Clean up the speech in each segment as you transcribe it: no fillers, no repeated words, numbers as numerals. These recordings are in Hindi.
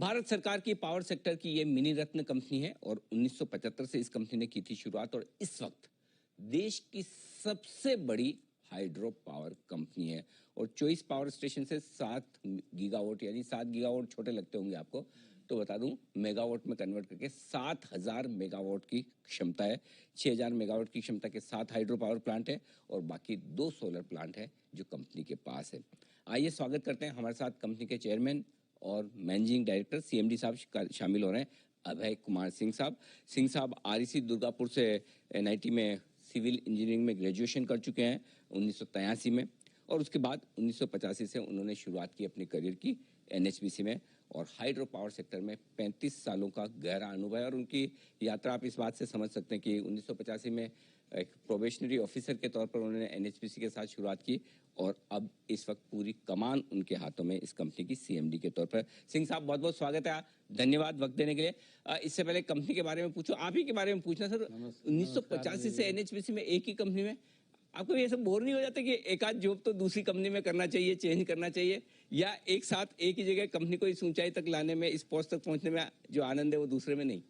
भारत सरकार की पावर सेक्टर की ये मिनी रत्न कंपनी है और 1975 से इस कंपनी ने की थी शुरुआत और इस वक्त देश की सबसे बड़ी हाइड्रो पावर कंपनी है और 24 पावर स्टेशन से 7 गीगावाट यानी 7 गीगावाट छोटे लगते होंगे आपको, तो बता दूं मेगावाट में कन्वर्ट करके 7000 मेगावाट की क्षमता है। 6000 मेगावाट की क्षमता के 7 हाइड्रो पावर प्लांट है और बाकी 2 सोलर प्लांट है जो कंपनी के पास है। आइए स्वागत करते हैं, हमारे साथ कंपनी के चेयरमैन और मैनेजिंग डायरेक्टर सीएमडी साहब शामिल हो रहे हैं, अभय कुमार सिंह साहब। सिंह साहब आरईसी दुर्गापुर से एनआईटी में सिविल इंजीनियरिंग में ग्रेजुएशन कर चुके हैं 1983 में और उसके बाद 1985 से उन्होंने शुरुआत की अपने करियर की एनएचपीसी में और हाइड्रो पावर सेक्टर में 35 सालों का गहरा अनुभव है और उनकी यात्रा आप इस बात से समझ सकते हैं कि 1985 में एक प्रोबेशनरी ऑफिसर के तौर पर उन्होंने एनएचपीसी के साथ शुरुआत की और अब इस वक्त पूरी कमान उनके हाथों में इस कंपनी की सीएमडी के तौर पर। सिंह साहब बहुत बहुत स्वागत है, धन्यवाद वक्त देने के लिए। इससे पहले कंपनी के बारे में पूछो, आप ही के बारे में पूछना सर। 1985 से एनएचपीसी में एक ही कंपनी में आपको ये सब बोर नहीं हो जाता कि एक आध जॉब तो दूसरी कंपनी में करना चाहिए, चेंज करना चाहिए, या एक साथ एक ही जगह कंपनी को इस ऊंचाई तक लाने में, इस पोस्ट तक पहुंचने में जो आनंद है वो दूसरे में नहीं?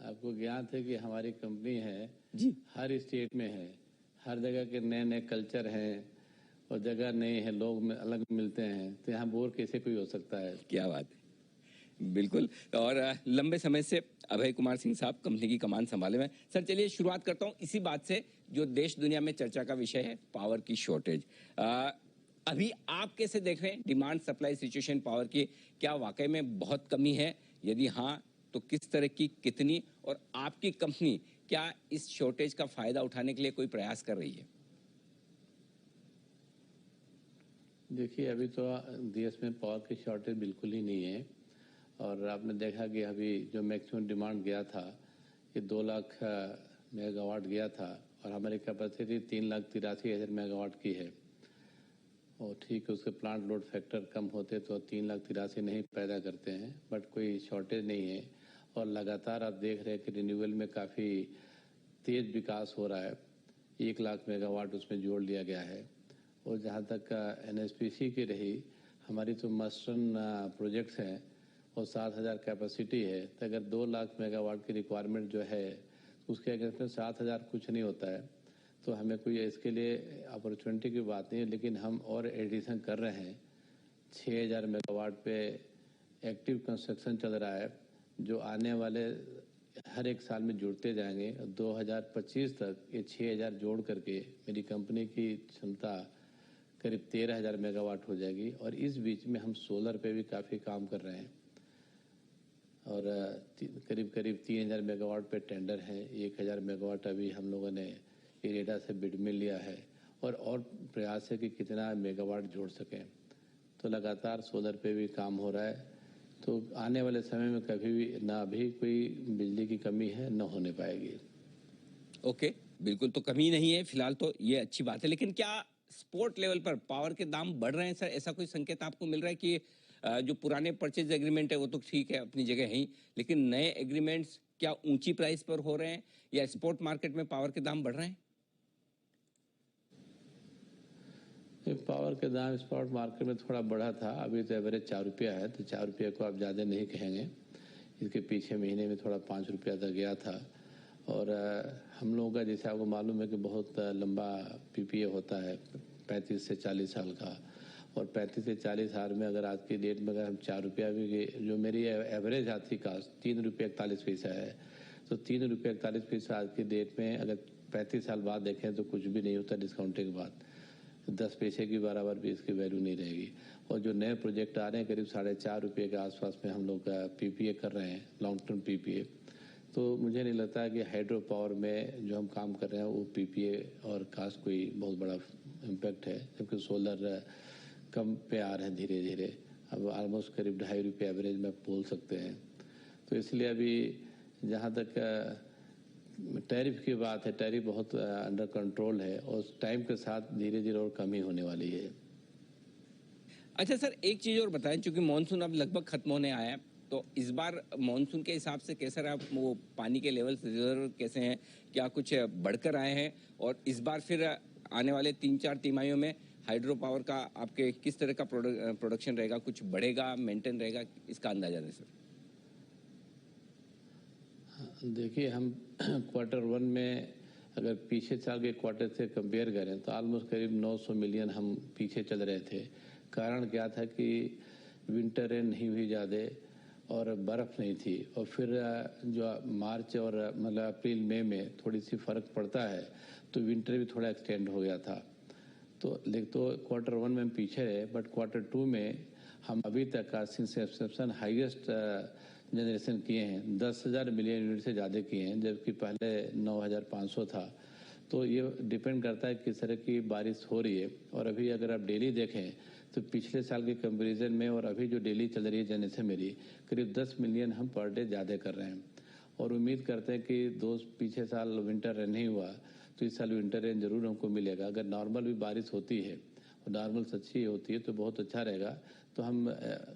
आपको ज्ञात है कि हमारी कंपनी है जी, हर स्टेट में है, हर जगह के नए नए कल्चर हैं और जगह नई है, लोग अलग मिलते हैं, तो यहाँ बोर कैसे कोई हो सकता है। क्या बात है, बिल्कुल। और लंबे समय से अभय कुमार सिंह साहब कंपनी की कमान संभाले हुए। सर चलिए शुरुआत करता हूँ इसी बात से जो देश दुनिया में चर्चा का विषय है, पावर की शॉर्टेज। अभी आप कैसे देख रहे हैं डिमांड सप्लाई सिचुएशन पावर की? क्या वाकई में बहुत कमी है? यदि हाँ तो किस तरह की, कितनी, और आपकी कंपनी क्या इस शॉर्टेज का फायदा उठाने के लिए कोई प्रयास कर रही है? देखिए, अभी तो देश में पावर की शॉर्टेज बिल्कुल ही नहीं है और आपने देखा कि अभी जो मैक्सिमम डिमांड गया था ये 2 लाख मेगावाट गया था और हमारी कैपेसिटी 3,83,000 मेगावाट की है और ठीक है, उसके प्लांट लोड फैक्टर कम होते तो 3,83,000 नहीं पैदा करते हैं, बट कोई शॉर्टेज नहीं है और लगातार आप देख रहे हैं कि रिन्यूएबल में काफ़ी तेज विकास हो रहा है। 1 लाख मेगावाट उसमें जोड़ लिया गया है और जहाँ तक एनएचपीसी की रही, हमारी तो मस्टर्न प्रोजेक्ट्स हैं और 7,000 कैपेसिटी है, तो अगर 2 लाख मेगावाट की रिक्वायरमेंट जो है उसके अगेंस्ट में 7,000 कुछ नहीं होता है, तो हमें कोई इसके लिए अपॉर्चुनिटी की बात नहीं है। लेकिन हम और एडिशन कर रहे हैं, 6,000 मेगावाट पे एक्टिव कंस्ट्रक्शन चल रहा है जो आने वाले हर एक साल में जुड़ते जाएंगे। 2025 तक ये 6,000 जोड़ करके मेरी कंपनी की क्षमता करीब 13,000 मेगावाट हो जाएगी और इस बीच में हम सोलर पे भी काफ़ी काम कर रहे हैं और करीब 3,000 मेगावाट पे टेंडर है। 1,000 मेगावाट अभी हम लोगों ने इरेडा से बिड में लिया है और प्रयास है कि कितना मेगावाट जोड़ सकें। तो लगातार सोलर पे भी काम हो रहा है, तो आने वाले समय में कभी भी ना अभी कोई बिजली की कमी है न होने पाएगी। ओके, बिल्कुल तो कमी नहीं है फिलहाल, तो ये अच्छी बात है। लेकिन क्या स्पोर्ट लेवल पर पावर के दाम बढ़ रहे हैं सर? ऐसा कोई संकेत आपको मिल रहा है कि जो पुराने परचेज एग्रीमेंट है वो तो ठीक है अपनी जगह है ही, लेकिन नए एग्रीमेंट्स क्या ऊंची प्राइस पर हो रहे हैं या स्पोर्ट मार्केट में पावर के दाम बढ़ रहे हैं? पावर के दाम स्पॉट मार्केट में थोड़ा बढ़ा था, अभी तो एवरेज 4 रुपया है, तो 4 रुपये को आप ज़्यादा नहीं कहेंगे। इसके पीछे महीने में थोड़ा 5 रुपया तक गया था और हम लोगों का जैसे आपको मालूम है कि बहुत लंबा पीपीए होता है, 35 से 40 साल का, और 35 से 40 साल में अगर आज की डेट में अगर हम 4 रुपया भी, जो मेरी एवरेज आती कास्ट 3 रुपये 41 पैसा है, तो 3 रुपये 41 पैसा आज की डेट में अगर 35 साल बाद देखें तो कुछ भी नहीं होता डिस्काउंटिंग के बाद। 10 पैसे की बराबर भी इसकी वैल्यू नहीं रहेगी। और जो नए प्रोजेक्ट आ रहे हैं करीब 4.5 रुपये के आसपास में हम लोग पीपीए कर रहे हैं, लॉन्ग टर्म पीपीए, तो मुझे नहीं लगता है कि हाइड्रो पावर में जो हम काम कर रहे हैं वो पीपीए और कास्ट कोई बहुत बड़ा इम्पैक्ट है, जबकि सोलर कम पे आ रहे हैं धीरे धीरे, अब ऑलमोस्ट करीब 2.5 रुपये एवरेज में बोल सकते हैं। तो इसलिए अभी जहाँ तक टैरिफ की बात है, टैरिफ बहुत अंडर कंट्रोल है और टाइम के साथ धीरे धीरे और कमी होने वाली है। अच्छा सर, एक चीज और बताएं, चूंकि मानसून अब लगभग खत्म होने आया है, तो इस बार मानसून के हिसाब से कैसा रहा? वो पानी के लेवल रिजर्व कैसे हैं? क्या कुछ बढ़कर आए हैं? और इस बार फिर आने वाले 3-4 तिमाहियों में हाइड्रो पावर का आपके किस तरह का प्रोडक्शन रहेगा, कुछ बढ़ेगा, मेंटेन रहेगा, इसका अंदाजा दें सर। देखिए, हम क्वार्टर वन में अगर पीछे साल के क्वार्टर से कंपेयर करें तो ऑलमोस्ट करीब 900 मिलियन हम पीछे चल रहे थे। कारण क्या था कि विंटर रेन नहीं हुई ज़्यादा और बर्फ़ नहीं थी, और फिर जो मार्च और मतलब अप्रैल मई में थोड़ी सी फ़र्क पड़ता है तो विंटर भी थोड़ा एक्सटेंड हो गया था। तो क्वार्टर वन में हम पीछे रहे, बट क्वार्टर टू में हम अभी तक का सिंस हाईएस्ट जनरेशन किए हैं। 10,000 मिलियन यूनिट से ज़्यादा किए हैं, जबकि पहले 9,500 था। तो ये डिपेंड करता है किस तरह की बारिश हो रही है। और अभी अगर आप डेली देखें तो पिछले साल के कंपैरिजन में और अभी जो डेली चल रही है जनरेशन मेरी, करीब 10 मिलियन हम पर डे ज़्यादा कर रहे हैं। और उम्मीद करते हैं कि पीछे साल विंटर रेन नहीं हुआ तो इस साल विंटर रेन जरूर हमको मिलेगा। अगर नॉर्मल भी बारिश होती है और नॉर्मल सच्ची होती है तो बहुत अच्छा रहेगा, तो हम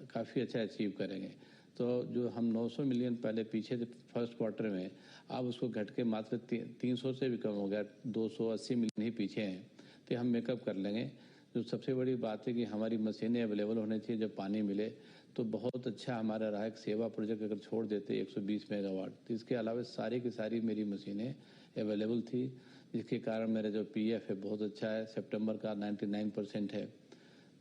काफ़ी अच्छा अचीव करेंगे। तो जो हम 900 मिलियन पहले पीछे थे फर्स्ट क्वार्टर में, अब उसको घट के मात्र 300 से भी कम हो गया, 280 मिलियन ही पीछे हैं। तो हम मेकअप कर लेंगे। जो सबसे बड़ी बात है कि हमारी मशीनें अवेलेबल होनी चाहिए जब पानी मिले, तो बहुत अच्छा हमारा रहा। एक सेवा प्रोजेक्ट अगर छोड़ देते 120 मेगावाट, तो इसके अलावा सारी की सारी मेरी मशीनें अवेलेबल थी, जिसके कारण मेरा जो पीएफ है बहुत अच्छा है, सितंबर का 99% है।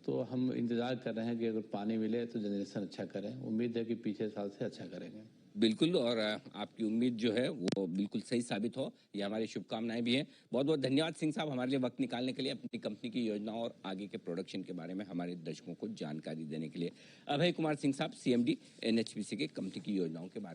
तो हम इंतज़ार कर रहे हैं कि अगर पानी मिले तो जनरेशन अच्छा करें। उम्मीद है कि पीछे साल से अच्छा करेंगे। बिल्कुल, और आपकी उम्मीद जो है वो बिल्कुल सही साबित हो, ये हमारी शुभकामनाएं भी हैं। बहुत बहुत धन्यवाद सिंह साहब, हमारे लिए वक्त निकालने के लिए, अपनी कंपनी की योजनाओं और आगे के प्रोडक्शन के बारे में हमारे दर्शकों को जानकारी देने के लिए। अभय कुमार सिंह साहब, CMD NHPC के कंपनी की योजनाओं के बारे में